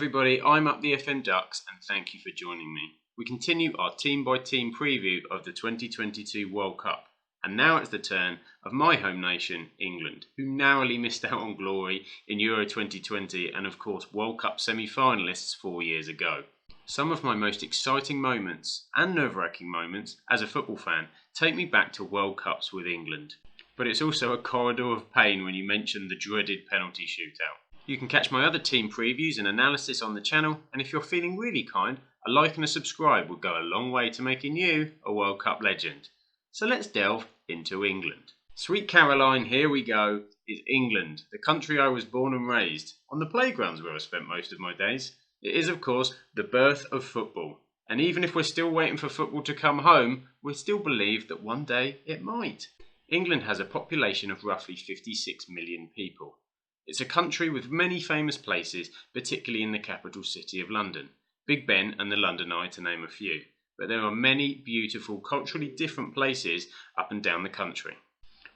everybody, I'm Up the FM Ducks and thank you for joining me. We continue our team by team preview of the 2022 World Cup, and now it's the turn of my home nation, England, who narrowly missed out on glory in Euro 2020 and of course World Cup semi-finalists 4 years ago. Some of my most exciting moments and nerve-wracking moments as a football fan take me back to World Cups with England. But it's also a corridor of pain when you mention the dreaded penalty shootout. You can catch my other team previews and analysis on the channel, and if you're feeling really kind, a like and a subscribe would go a long way to making you a World Cup legend. So let's delve into England. Sweet Caroline, here we go, is England, the country I was born and raised, on the playgrounds where I spent most of my days. It is, of course, the birth of football, and even if we're still waiting for football to come home, we still believe that one day it might. England has a population of roughly 56 million people. It's a country with many famous places, particularly in the capital city of London, Big Ben and the London Eye to name a few. But there are many beautiful, culturally different places up and down the country.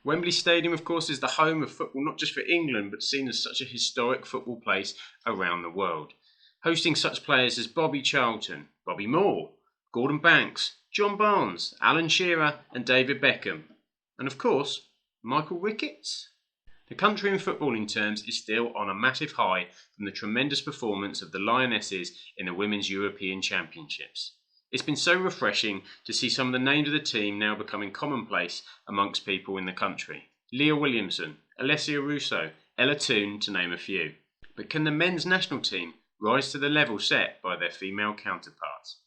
Wembley Stadium, of course, is the home of football not just for England, but seen as such a historic football place around the world, hosting such players as Bobby Charlton, Bobby Moore, Gordon Banks, John Barnes, Alan Shearer and David Beckham. And of course, Michael Ricketts. The country in footballing terms is still on a massive high from the tremendous performance of the Lionesses in the Women's European Championships. It's been so refreshing to see some of the names of the team now becoming commonplace amongst people in the country. Leah Williamson, Alessia Russo, Ella Toone to name a few. But can the men's national team rise to the level set by their female counterparts?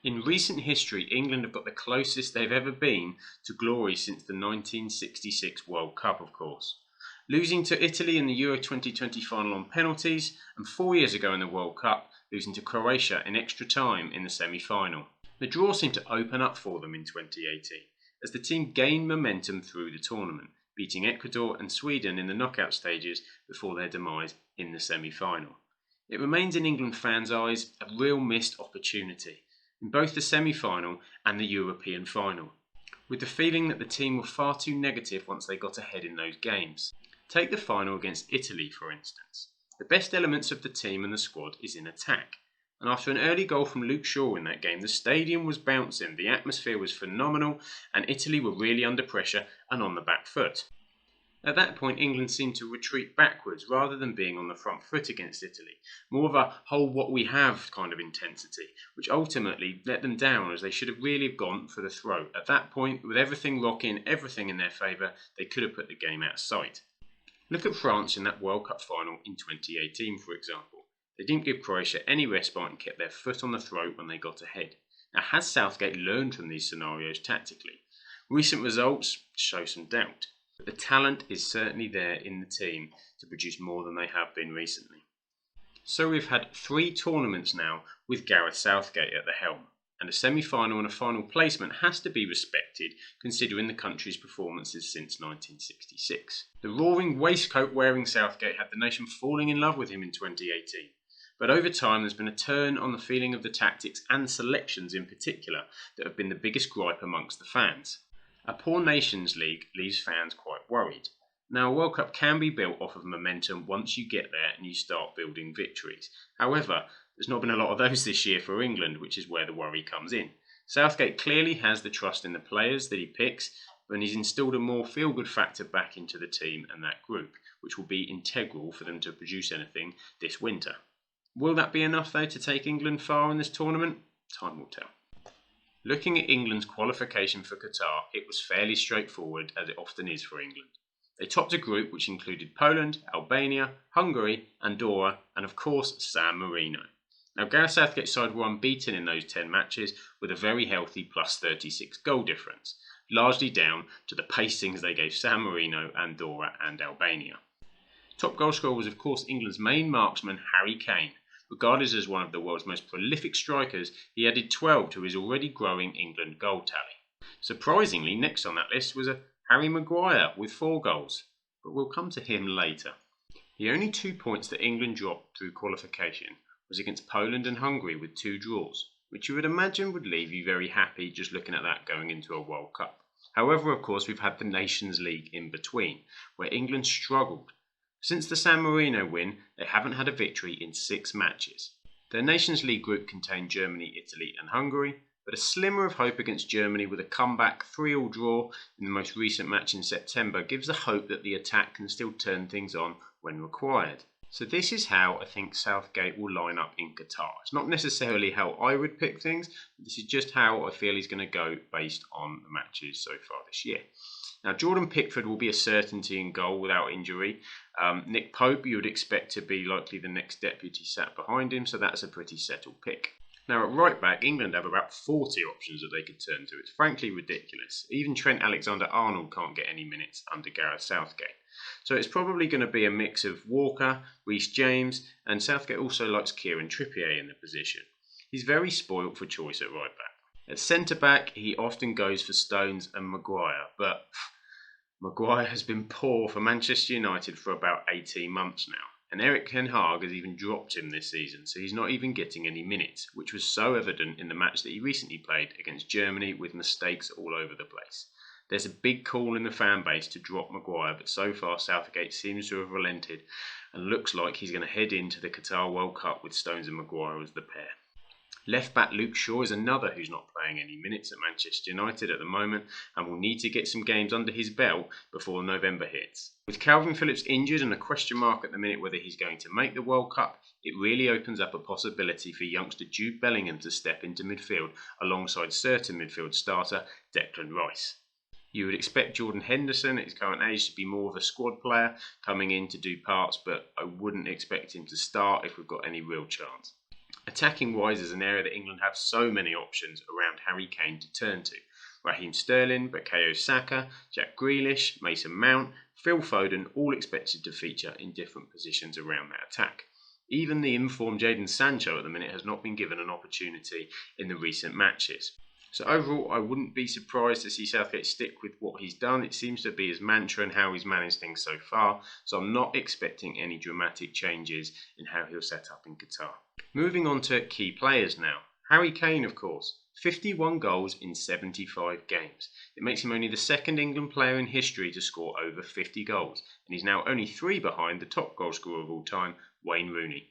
In recent history, England have got the closest they've ever been to glory since the 1966 World Cup, of course. Losing to Italy in the Euro 2020 final on penalties, and 4 years ago in the World Cup, losing to Croatia in extra time in the semi-final. The draw seemed to open up for them in 2018, as the team gained momentum through the tournament, beating Ecuador and Sweden in the knockout stages before their demise in the semi-final. It remains in England fans' eyes a real missed opportunity, in both the semi-final and the European final, with the feeling that the team were far too negative once they got ahead in those games. Take the final against Italy, for instance. The best elements of the team and the squad is in attack, and after an early goal from Luke Shaw in that game, the stadium was bouncing, the atmosphere was phenomenal, and Italy were really under pressure and on the back foot. At that point, England seemed to retreat backwards rather than being on the front foot against Italy, more of a hold what we have kind of intensity, which ultimately let them down as they should have really gone for the throat. At that point, with everything rocking, everything in their favour, they could have put the game out of sight. Look at France in that World Cup final in 2018, for example. They didn't give Croatia any respite and kept their foot on the throat when they got ahead. Now, has Southgate learned from these scenarios tactically? Recent results show some doubt, but the talent is certainly there in the team to produce more than they have been recently. So we've had 3 tournaments now with Gareth Southgate at the helm, and a semi-final and a final placement has to be respected considering the country's performances since 1966. The roaring waistcoat-wearing Southgate had the nation falling in love with him in 2018. But over time there's been a turn on the feeling of the tactics and selections in particular that have been the biggest gripe amongst the fans. A poor Nations League leaves fans quite worried. Now, a World Cup can be built off of momentum once you get there and you start building victories. However, there's not been a lot of those this year for England, which is where the worry comes in. Southgate clearly has the trust in the players that he picks, and he's instilled a more feel-good factor back into the team and that group, which will be integral for them to produce anything this winter. Will that be enough, though, to take England far in this tournament? Time will tell. Looking at England's qualification for Qatar, it was fairly straightforward, as it often is for England. They topped a group which included Poland, Albania, Hungary, Andorra, and of course San Marino. Now, Gareth Southgate's side were unbeaten in those 10 matches with a very healthy plus 36 goal difference, largely down to the pacings they gave San Marino, Andorra and Albania. Top goalscorer was of course England's main marksman Harry Kane. Regarded as one of the world's most prolific strikers, he added 12 to his already growing England goal tally. Surprisingly, next on that list was a Harry Maguire with 4 goals, but we'll come to him later. The only 2 points that England dropped through qualification was against Poland and Hungary with 2 draws, which you would imagine would leave you very happy just looking at that going into a World Cup. However, of course, we've had the Nations League in between, where England struggled. Since the San Marino win, they haven't had a victory in 6 matches. Their Nations League group contained Germany, Italy and Hungary, but a slimmer of hope against Germany with a comeback 3-3 draw in the most recent match in September gives the hope that the attack can still turn things on when required. So this is how I think Southgate will line up in Qatar. It's not necessarily how I would pick things, but this is just how I feel he's going to go based on the matches so far this year. Now, Jordan Pickford will be a certainty in goal without injury. Nick Pope, you would expect to be likely the next deputy sat behind him, so that's a pretty settled pick. Now, at right back, England have about 40 options that they could turn to. It's frankly ridiculous. Even Trent Alexander-Arnold can't get any minutes under Gareth Southgate. So it's probably going to be a mix of Walker, Reece James, and Southgate also likes Kieran Trippier in the position. He's very spoilt for choice at right back. At centre back, he often goes for Stones and Maguire, but Maguire has been poor for Manchester United for about 18 months now. And Erik ten Hag has even dropped him this season, so he's not even getting any minutes, which was so evident in the match that he recently played against Germany with mistakes all over the place. There's a big call in the fan base to drop Maguire, but so far Southgate seems to have relented and looks like he's going to head into the Qatar World Cup with Stones and Maguire as the pair. Left back Luke Shaw is another who's not playing any minutes at Manchester United at the moment and will need to get some games under his belt before November hits. With Calvin Phillips injured and a question mark at the minute whether he's going to make the World Cup, it really opens up a possibility for youngster Jude Bellingham to step into midfield alongside certain midfield starter Declan Rice. You would expect Jordan Henderson at his current age to be more of a squad player coming in to do parts, but I wouldn't expect him to start if we've got any real chance. Attacking wise is an area that England have so many options around Harry Kane to turn to. Raheem Sterling, Bukayo Saka, Jack Grealish, Mason Mount, Phil Foden all expected to feature in different positions around that attack. Even the informed Jadon Sancho at the minute has not been given an opportunity in the recent matches. So overall, I wouldn't be surprised to see Southgate stick with what he's done. It seems to be his mantra and how he's managed things so far. So I'm not expecting any dramatic changes in how he'll set up in Qatar. Moving on to key players now. Harry Kane, of course. 51 goals in 75 games. It makes him only the second England player in history to score over 50 goals. And he's now only 3 behind the top goal scorer of all time, Wayne Rooney.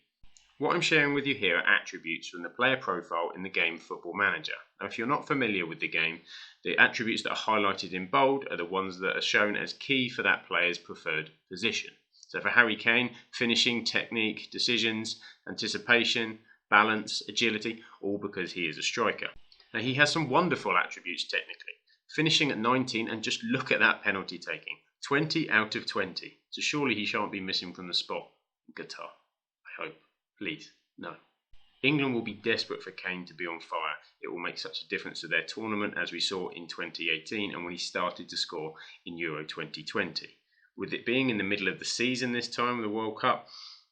What I'm sharing with you here are attributes from the player profile in the game Football Manager. Now, if you're not familiar with the game, the attributes that are highlighted in bold are the ones that are shown as key for that player's preferred position. So for Harry Kane, finishing, technique, decisions, anticipation, balance, agility, all because he is a striker. Now, he has some wonderful attributes technically. Finishing at 19, and just look at that penalty taking. 20 out of 20. So surely he shan't be missing from the spot in Qatar. I hope. Please, no. England will be desperate for Kane to be on fire. It will make such a difference to their tournament as we saw in 2018 and when he started to score in Euro 2020. With it being in the middle of the season this time of the World Cup,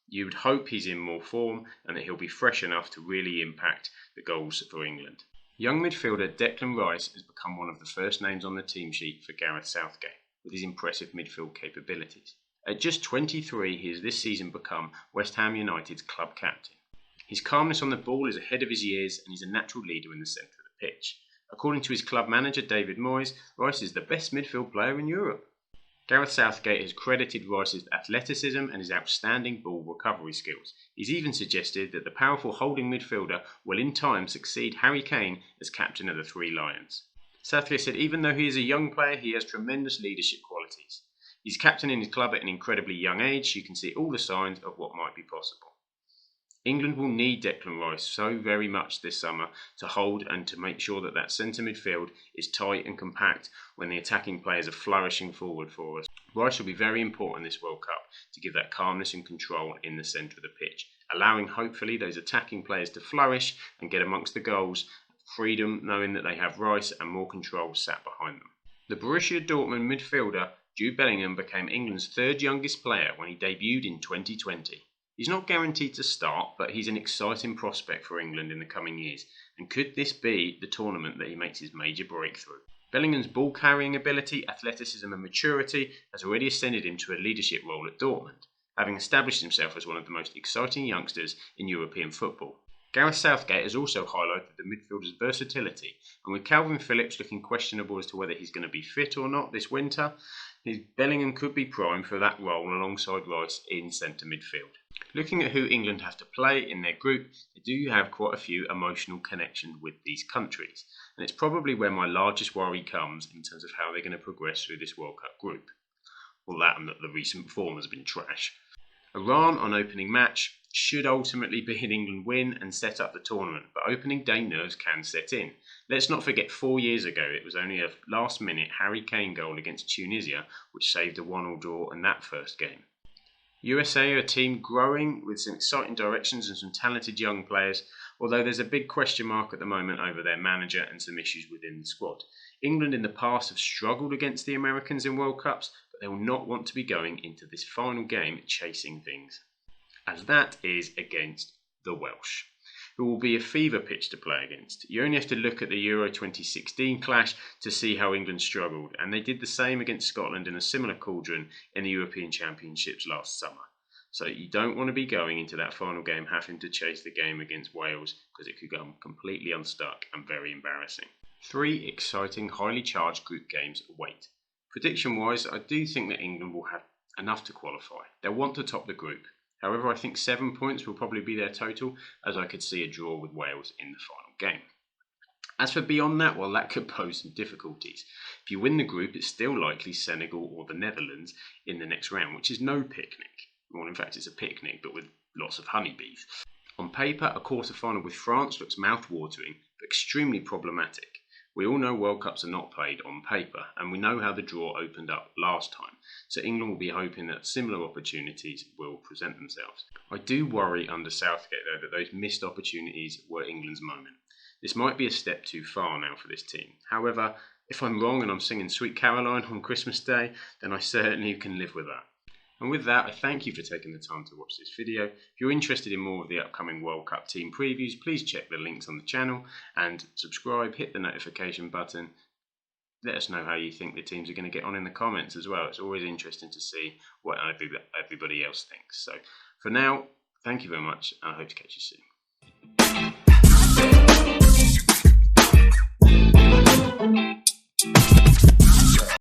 you would hope he's in more form and that he'll be fresh enough to really impact the goals for England. Young midfielder Declan Rice has become one of the first names on the team sheet for Gareth Southgate with his impressive midfield capabilities. At just 23, he has this season become West Ham United's club captain. His calmness on the ball is ahead of his years and he's a natural leader in the centre of the pitch. According to his club manager David Moyes, Rice is the best midfield player in Europe. Gareth Southgate has credited Rice's athleticism and his outstanding ball recovery skills. He's even suggested that the powerful holding midfielder will in time succeed Harry Kane as captain of the Three Lions. Southgate said even though he is a young player, he has tremendous leadership qualities. He's captaining his club at an incredibly young age. You can see all the signs of what might be possible. England will need Declan Rice so very much this summer to hold and to make sure that that centre midfield is tight and compact when the attacking players are flourishing forward for us. Rice will be very important this World Cup to give that calmness and control in the centre of the pitch, allowing hopefully those attacking players to flourish and get amongst the goals, freedom knowing that they have Rice and more control sat behind them. The Borussia Dortmund midfielder Jude Bellingham became England's third youngest player when he debuted in 2020. He's not guaranteed to start, but he's an exciting prospect for England in the coming years. And could this be the tournament that he makes his major breakthrough? Bellingham's ball-carrying ability, athleticism and maturity has already ascended him to a leadership role at Dortmund, having established himself as one of the most exciting youngsters in European football. Gareth Southgate has also highlighted the midfielder's versatility, and with Calvin Phillips looking questionable as to whether he's going to be fit or not this winter, Bellingham could be primed for that role alongside Rice in centre midfield. Looking at who England have to play in their group, they do have quite a few emotional connections with these countries, and it's probably where my largest worry comes in terms of how they're going to progress through this World Cup group. Well, that and that the recent form has been trash. Iran on opening match should ultimately be an England win and set up the tournament, but opening day nerves can set in. Let's not forget 4 years ago it was only a last minute Harry Kane goal against Tunisia which saved a 1-1 draw in that first game. USA are a team growing with some exciting directions and some talented young players, although there's a big question mark at the moment over their manager and some issues within the squad. England in the past have struggled against the Americans in World Cups, but they will not want to be going into this final game chasing things, as that is against the Welsh, who will be a fever pitch to play against. You only have to look at the Euro 2016 clash to see how England struggled, and they did the same against Scotland in a similar cauldron in the European Championships last summer. So you don't want to be going into that final game having to chase the game against Wales, because it could go completely unstuck and very embarrassing. 3 exciting, highly charged group games await. Prediction-wise, I do think that England will have enough to qualify. They'll want to top the group. However, I think 7 points will probably be their total, as I could see a draw with Wales in the final game. As for beyond that, well, that could pose some difficulties. If you win the group, it's still likely Senegal or the Netherlands in the next round, which is no picnic. Well, in fact, it's a picnic, but with lots of honeybees. On paper, a quarter-final with France looks mouth-watering, but extremely problematic. We all know World Cups are not played on paper, and we know how the draw opened up last time, so England will be hoping that similar opportunities will present themselves. I do worry under Southgate, though, that those missed opportunities were England's moment. This might be a step too far now for this team. However, if I'm wrong and I'm singing Sweet Caroline on Christmas Day, then I certainly can live with that. And with that, I thank you for taking the time to watch this video. If you're interested in more of the upcoming World Cup team previews, please check the links on the channel and subscribe, hit the notification button. Let us know how you think the teams are going to get on in the comments as well. It's always interesting to see what everybody else thinks. So for now, thank you very much, and I hope to catch you soon.